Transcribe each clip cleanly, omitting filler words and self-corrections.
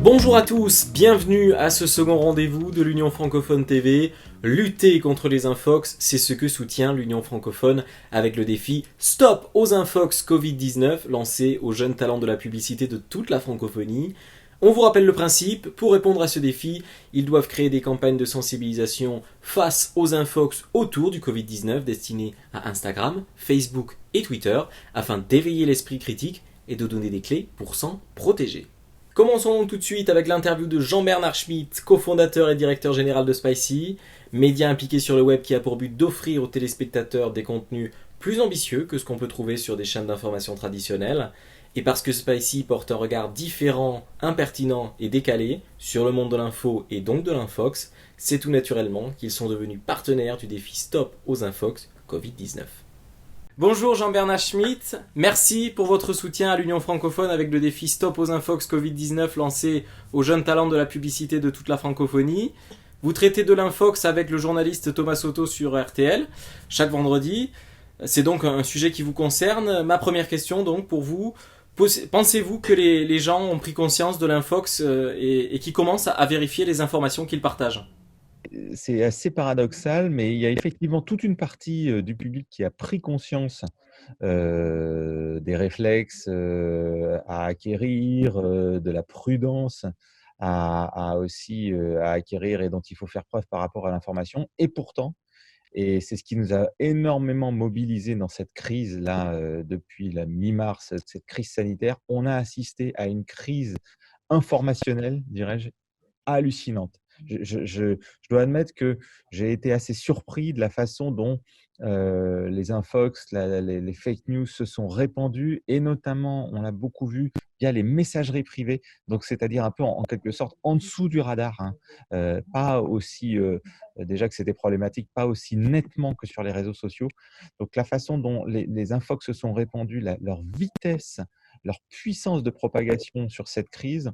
Bonjour à tous, bienvenue à ce second rendez-vous de l'Union francophone TV. Lutter contre les infox, c'est ce que soutient l'Union francophone avec le défi Stop aux infox Covid-19 lancé aux jeunes talents de la publicité de toute la francophonie. On vous rappelle le principe, pour répondre à ce défi, ils doivent créer des campagnes de sensibilisation face aux infox autour du Covid-19 destinées à Instagram, Facebook et Twitter afin d'éveiller l'esprit critique et de donner des clés pour s'en protéger. Commençons tout de suite avec l'interview de Jean-Bernard Schmitt, cofondateur et directeur général de Spicy, média impliqué sur le web qui a pour but d'offrir aux téléspectateurs des contenus plus ambitieux que ce qu'on peut trouver sur des chaînes d'information traditionnelles. Et parce que Spicy porte un regard différent, impertinent et décalé sur le monde de l'info et donc de l'infox, c'est tout naturellement qu'ils sont devenus partenaires du défi Stop aux infox Covid-19. Bonjour Jean-Bernard Schmitt, merci pour votre soutien à l'Union francophone avec le défi Stop aux infox Covid-19 lancé aux jeunes talents de la publicité de toute la francophonie. Vous traitez de l'infox avec le journaliste Thomas Soto sur RTL chaque vendredi. C'est donc un sujet qui vous concerne. Ma première question donc pour vous, pensez-vous que les gens ont pris conscience de l'infox et qui commencent à vérifier les informations qu'ils partagent ? C'est assez paradoxal, mais il y a effectivement toute une partie du public qui a pris conscience des réflexes à acquérir, de la prudence aussi à acquérir et dont il faut faire preuve par rapport à l'information. Et pourtant, et c'est ce qui nous a énormément mobilisés dans cette crise-là, depuis la mi-mars, cette crise sanitaire, on a assisté à une crise informationnelle, dirais-je, hallucinante. Je dois admettre que j'ai été assez surpris de la façon dont les infox, les fake news se sont répandus et notamment, on l'a beaucoup vu via les messageries privées, donc c'est-à-dire un peu en quelque sorte en dessous du radar, hein. Pas aussi, déjà que c'était problématique, pas aussi nettement que sur les réseaux sociaux. Donc la façon dont les infox se sont répandus, leur vitesse, leur puissance de propagation sur cette crise,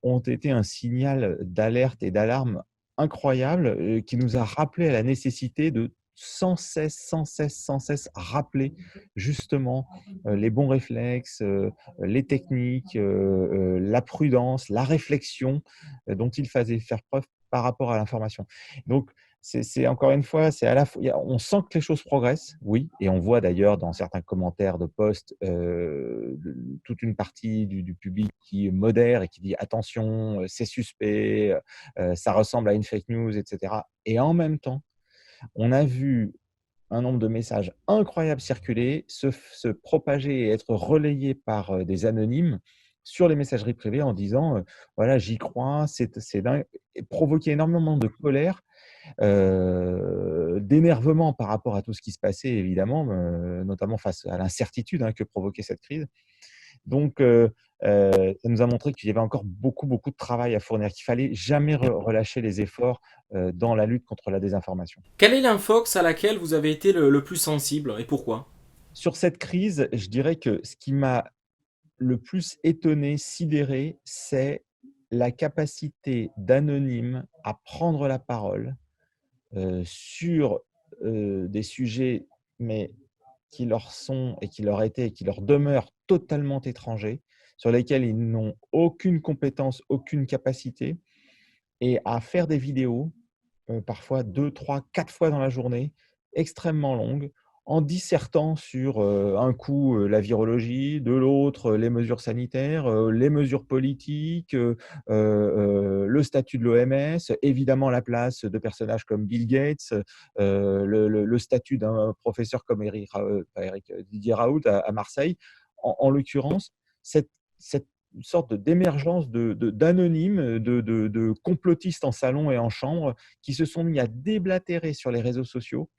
ont été un signal d'alerte et d'alarme incroyable qui nous a rappelé à la nécessité de sans cesse rappeler justement les bons réflexes, les techniques, la prudence, la réflexion dont il fallait faire preuve par rapport à l'information. Donc, c'est encore une fois, c'est à la fois, on sent que les choses progressent, oui, et on voit d'ailleurs dans certains commentaires de posts toute une partie du public qui modère et qui dit attention, c'est suspect, ça ressemble à une fake news, etc. Et en même temps, on a vu un nombre de messages incroyables circuler, se propager et être relayés par des anonymes sur les messageries privées en disant voilà, j'y crois, c'est dingue, et provoquer énormément de colère, d'énervement par rapport à tout ce qui se passait, évidemment, notamment face à l'incertitude que provoquait cette crise. Donc, ça nous a montré qu'il y avait encore beaucoup de travail à fournir, qu'il fallait jamais relâcher les efforts dans la lutte contre la désinformation. Quelle est l'infox à laquelle vous avez été le plus sensible et pourquoi ? Sur cette crise, je dirais que ce qui m'a le plus étonné, sidéré, c'est la capacité d'anonymes à prendre la parole sur des sujets, mais qui leur sont et qui leur étaient et qui leur demeurent totalement étrangers, sur lesquels ils n'ont aucune compétence, aucune capacité, et à faire des vidéos, parfois 2, 3, 4 fois dans la journée, extrêmement longues, en dissertant sur un coup la virologie, de l'autre les mesures sanitaires, les mesures politiques, le statut de l'OMS, évidemment la place de personnages comme Bill Gates, le statut d'un professeur comme Didier Raoult à Marseille. En l'occurrence, cette sorte d'émergence d'anonymes, de complotistes en salon et en chambre qui se sont mis à déblatérer sur les réseaux sociaux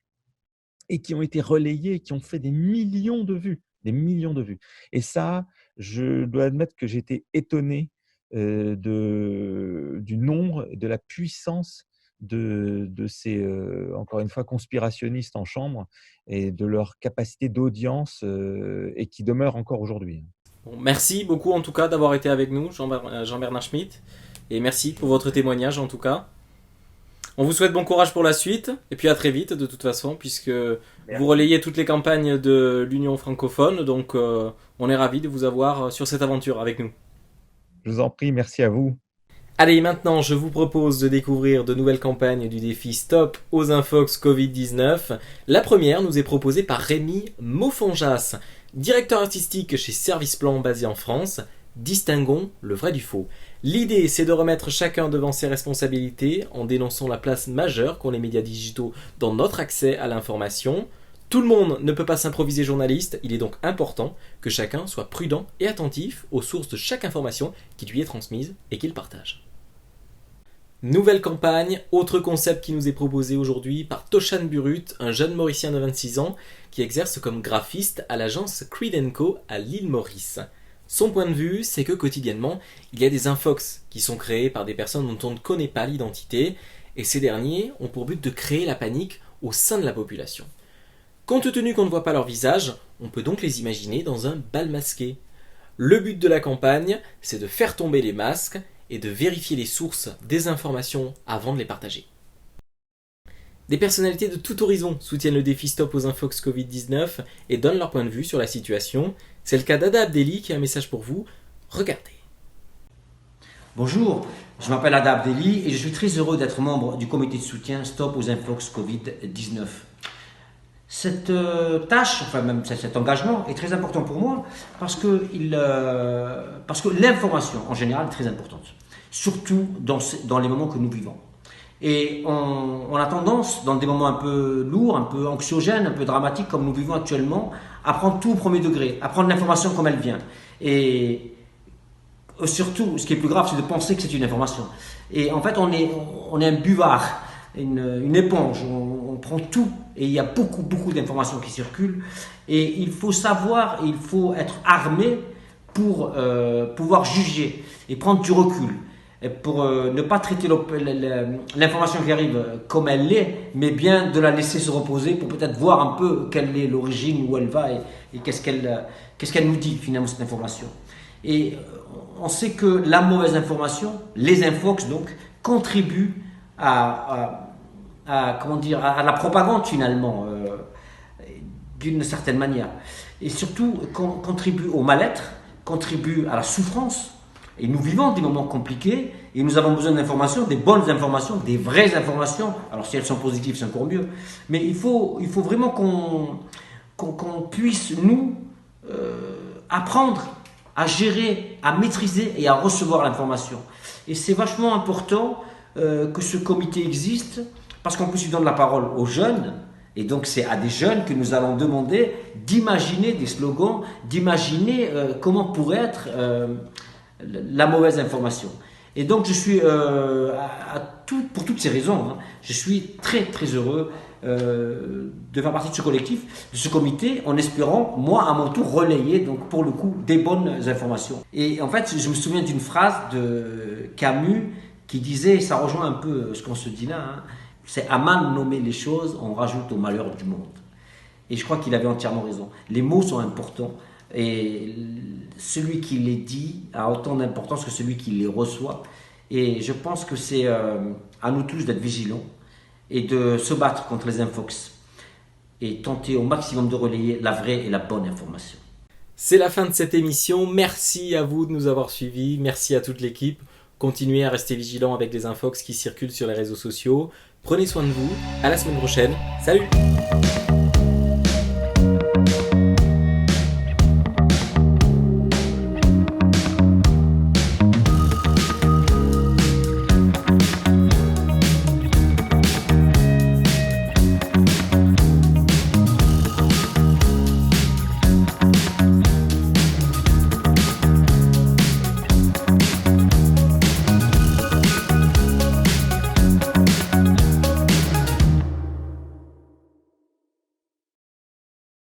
et qui ont été relayés, qui ont fait des millions de vues, des millions de vues. Et ça, je dois admettre que j'étais étonné du nombre, de la puissance de ces, encore une fois, conspirationnistes en chambre et de leur capacité d'audience et qui demeure encore aujourd'hui. Bon, merci beaucoup en tout cas d'avoir été avec nous, Jean-Bernard Schmitt, et merci pour votre témoignage en tout cas. On vous souhaite bon courage pour la suite, et puis à très vite de toute façon, puisque Merci. vous relayez toutes les campagnes de l'Union francophone, donc on est ravis de vous avoir sur cette aventure avec nous. Je vous en prie, merci à vous. Allez, maintenant je vous propose de découvrir de nouvelles campagnes du défi Stop aux Infox Covid-19. La première nous est proposée par Rémi Mofonjas, directeur artistique chez Service Plan basé en France. Distinguons le vrai du faux. L'idée, c'est de remettre chacun devant ses responsabilités en dénonçant la place majeure qu'ont les médias digitaux dans notre accès à l'information. Tout le monde ne peut pas s'improviser journaliste, il est donc important que chacun soit prudent et attentif aux sources de chaque information qui lui est transmise et qu'il partage. Nouvelle campagne, autre concept qui nous est proposé aujourd'hui par Toshan Burut, un jeune Mauricien de 26 ans qui exerce comme graphiste à l'agence Creed & Co à l'île Maurice. Son point de vue, c'est que quotidiennement, il y a des infox qui sont créés par des personnes dont on ne connaît pas l'identité, et ces derniers ont pour but de créer la panique au sein de la population. Compte tenu qu'on ne voit pas leur visage, on peut donc les imaginer dans un bal masqué. Le but de la campagne, c'est de faire tomber les masques et de vérifier les sources des informations avant de les partager. Des personnalités de tout horizon soutiennent le défi Stop aux Infox Covid-19 et donnent leur point de vue sur la situation. C'est le cas d'Ada Abdelli qui a un message pour vous. Regardez. Bonjour, je m'appelle Ada Abdelli et je suis très heureux d'être membre du comité de soutien Stop aux Infox Covid-19. Cette tâche, enfin même cet engagement est très important pour moi parce que l'information en général est très importante, surtout dans les moments que nous vivons. Et on a tendance, dans des moments un peu lourds, un peu anxiogènes, un peu dramatiques comme nous vivons actuellement, à prendre tout au premier degré, à prendre l'information comme elle vient. Et surtout, ce qui est plus grave, c'est de penser que c'est une information. Et en fait, on est un buvard, une éponge, on prend tout et il y a beaucoup d'informations qui circulent et il faut savoir, il faut être armé pour pouvoir juger et prendre du recul et pour ne pas traiter l'information qui arrive comme elle est, mais bien de la laisser se reposer pour peut-être voir un peu quelle est l'origine, où elle va et qu'est-ce qu'elle nous dit finalement cette information. Et on sait que la mauvaise information, les infox donc, contribuent à la propagande finalement, d'une certaine manière. Et surtout, contribue au mal-être, contribue à la souffrance. Et nous vivons des moments compliqués et nous avons besoin d'informations, des bonnes informations, des vraies informations. Alors si elles sont positives, c'est encore mieux. Mais il faut vraiment qu'on puisse, nous, apprendre à gérer, à maîtriser et à recevoir l'information. Et c'est vachement important que ce comité existe, parce qu'en plus il donne la parole aux jeunes, et donc c'est à des jeunes que nous allons demander d'imaginer des slogans, d'imaginer comment pourrait être la mauvaise information. Et donc je suis, pour toutes ces raisons, je suis très heureux de faire partie de ce collectif, de ce comité, en espérant, moi à mon tour, relayer, donc pour le coup, des bonnes informations. Et en fait, je me souviens d'une phrase de Camus qui disait, et ça rejoint un peu ce qu'on se dit là, c'est à mal nommer les choses, on rajoute au malheur du monde. Et je crois qu'il avait entièrement raison. Les mots sont importants et celui qui les dit a autant d'importance que celui qui les reçoit. Et je pense que c'est à nous tous d'être vigilants et de se battre contre les infox et tenter au maximum de relayer la vraie et la bonne information. C'est la fin de cette émission. Merci à vous de nous avoir suivis. Merci à toute l'équipe. Continuez à rester vigilants avec les infox qui circulent sur les réseaux sociaux. Prenez soin de vous. À la semaine prochaine. Salut!